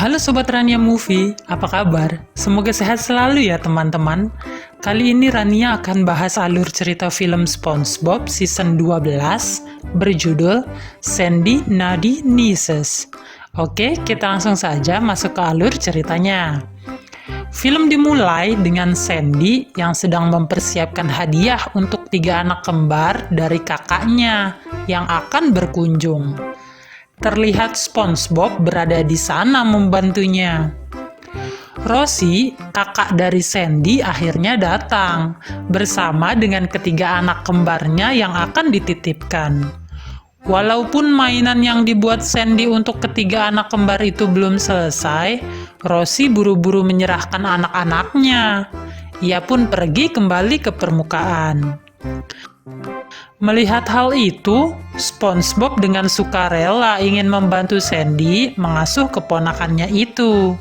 Halo Sobat Rania Movie, apa kabar? Semoga sehat selalu ya teman-teman. Kali ini Rania akan bahas alur cerita film SpongeBob season 12 berjudul Sandy Nutty Nieces. Oke, kita langsung saja masuk ke alur ceritanya. Film dimulai dengan Sandy yang sedang mempersiapkan hadiah untuk 3 anak kembar dari kakaknya yang akan berkunjung. Terlihat SpongeBob berada di sana membantunya. Rosie, kakak dari Sandy, akhirnya datang bersama dengan ketiga anak kembarnya yang akan dititipkan. Walaupun mainan yang dibuat Sandy untuk ketiga anak kembar itu belum selesai, Rosie buru-buru menyerahkan anak-anaknya. Ia pun pergi kembali ke permukaan. Melihat hal itu, SpongeBob dengan sukarela ingin membantu Sandy mengasuh keponakannya itu.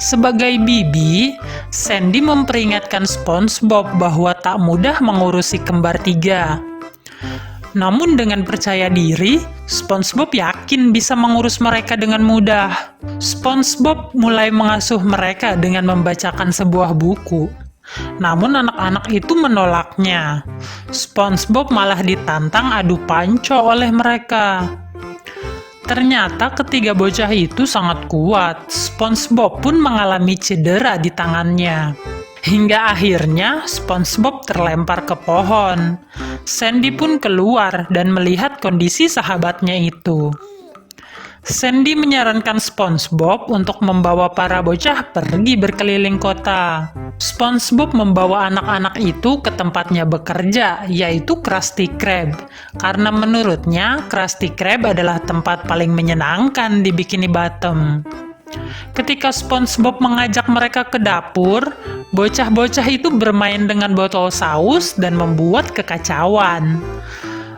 Sebagai bibi, Sandy memperingatkan SpongeBob bahwa tak mudah mengurusi kembar 3. Namun dengan percaya diri, SpongeBob yakin bisa mengurus mereka dengan mudah. SpongeBob mulai mengasuh mereka dengan membacakan sebuah buku. Namun anak-anak itu menolaknya. SpongeBob malah ditantang adu panco oleh mereka. Ternyata ketiga bocah itu sangat kuat. SpongeBob pun mengalami cedera di tangannya. Hingga akhirnya SpongeBob terlempar ke pohon. Sandy pun keluar dan melihat kondisi sahabatnya itu. Sandy menyarankan SpongeBob untuk membawa para bocah pergi berkeliling kota. SpongeBob membawa anak-anak itu ke tempatnya bekerja, yaitu Krusty Krab. Karena menurutnya, Krusty Krab adalah tempat paling menyenangkan di Bikini Bottom. Ketika SpongeBob mengajak mereka ke dapur, bocah-bocah itu bermain dengan botol saus dan membuat kekacauan.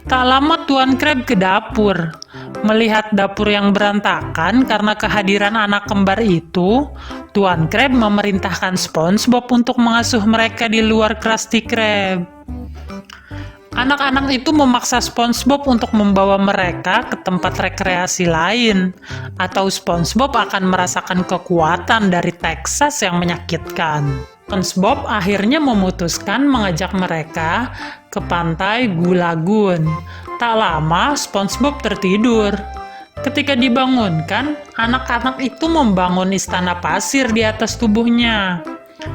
Tak lama Tuan Krab ke dapur. Melihat dapur yang berantakan karena kehadiran anak kembar itu, Tuan Krab memerintahkan SpongeBob untuk mengasuh mereka di luar Krusty Krab. Anak-anak itu memaksa SpongeBob untuk membawa mereka ke tempat rekreasi lain, atau SpongeBob akan merasakan kekuatan dari Texas yang menyakitkan. SpongeBob akhirnya memutuskan mengajak mereka ke pantai Goo Lagoon. Tak lama, SpongeBob tertidur. Ketika dibangunkan, anak-anak itu membangun istana pasir di atas tubuhnya,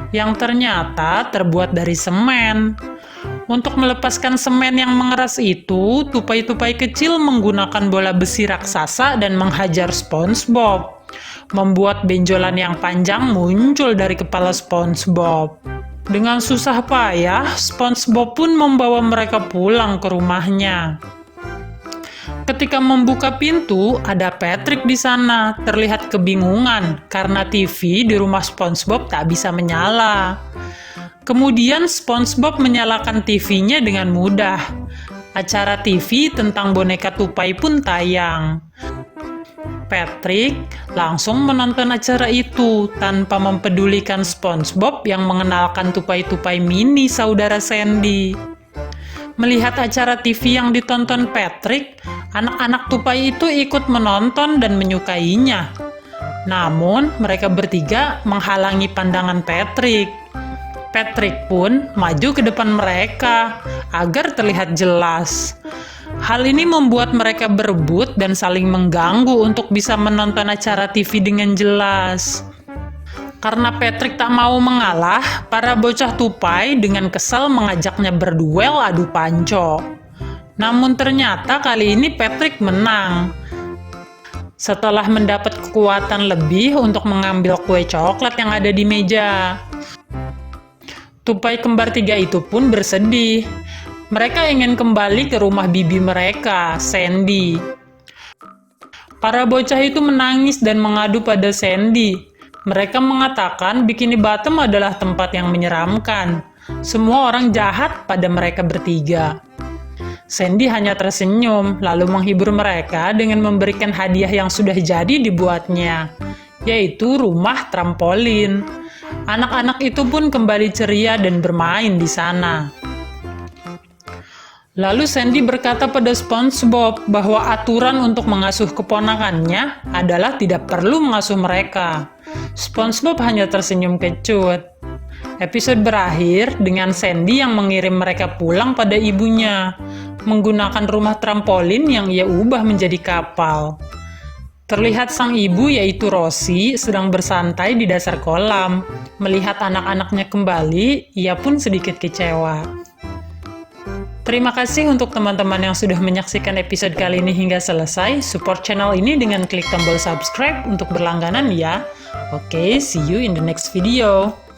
yang ternyata terbuat dari semen. Untuk melepaskan semen yang mengeras itu, tupai-tupai kecil menggunakan bola besi raksasa dan menghajar SpongeBob. Membuat benjolan yang panjang muncul dari kepala SpongeBob. Dengan susah payah, SpongeBob pun membawa mereka pulang ke rumahnya. Ketika membuka pintu, ada Patrick di sana, terlihat kebingungan karena TV di rumah SpongeBob tak bisa menyala. Kemudian SpongeBob menyalakan TV-nya dengan mudah. Acara TV tentang boneka tupai pun tayang. Patrick langsung menonton acara itu tanpa mempedulikan SpongeBob yang mengenalkan tupai-tupai mini saudara Sandy. Melihat acara TV yang ditonton Patrick, anak-anak tupai itu ikut menonton dan menyukainya. Namun, mereka bertiga menghalangi pandangan Patrick. Patrick pun maju ke depan mereka agar terlihat jelas. Hal ini membuat mereka berebut dan saling mengganggu untuk bisa menonton acara TV dengan jelas. Karena Patrick tak mau mengalah, para bocah tupai dengan kesal mengajaknya berduel adu panco. Namun ternyata kali ini Patrick menang. Setelah mendapat kekuatan lebih untuk mengambil kue coklat yang ada di meja. Tupai kembar 3 itu pun bersedih. Mereka ingin kembali ke rumah bibi mereka, Sandy. Para bocah itu menangis dan mengadu pada Sandy. Mereka mengatakan Bikini Bottom adalah tempat yang menyeramkan. Semua orang jahat pada mereka bertiga. Sandy hanya tersenyum, lalu menghibur mereka dengan memberikan hadiah yang sudah jadi dibuatnya, yaitu rumah trampolin. Anak-anak itu pun kembali ceria dan bermain di sana. Lalu Sandy berkata pada SpongeBob bahwa aturan untuk mengasuh keponakannya adalah tidak perlu mengasuh mereka. SpongeBob hanya tersenyum kecut. Episode berakhir dengan Sandy yang mengirim mereka pulang pada ibunya, menggunakan rumah trampolin yang ia ubah menjadi kapal. Terlihat sang ibu yaitu Rosie sedang bersantai di dasar kolam. Melihat anak-anaknya kembali, ia pun sedikit kecewa. Terima kasih untuk teman-teman yang sudah menyaksikan episode kali ini hingga selesai. Support channel ini dengan klik tombol subscribe untuk berlangganan ya. Oke, see you in the next video.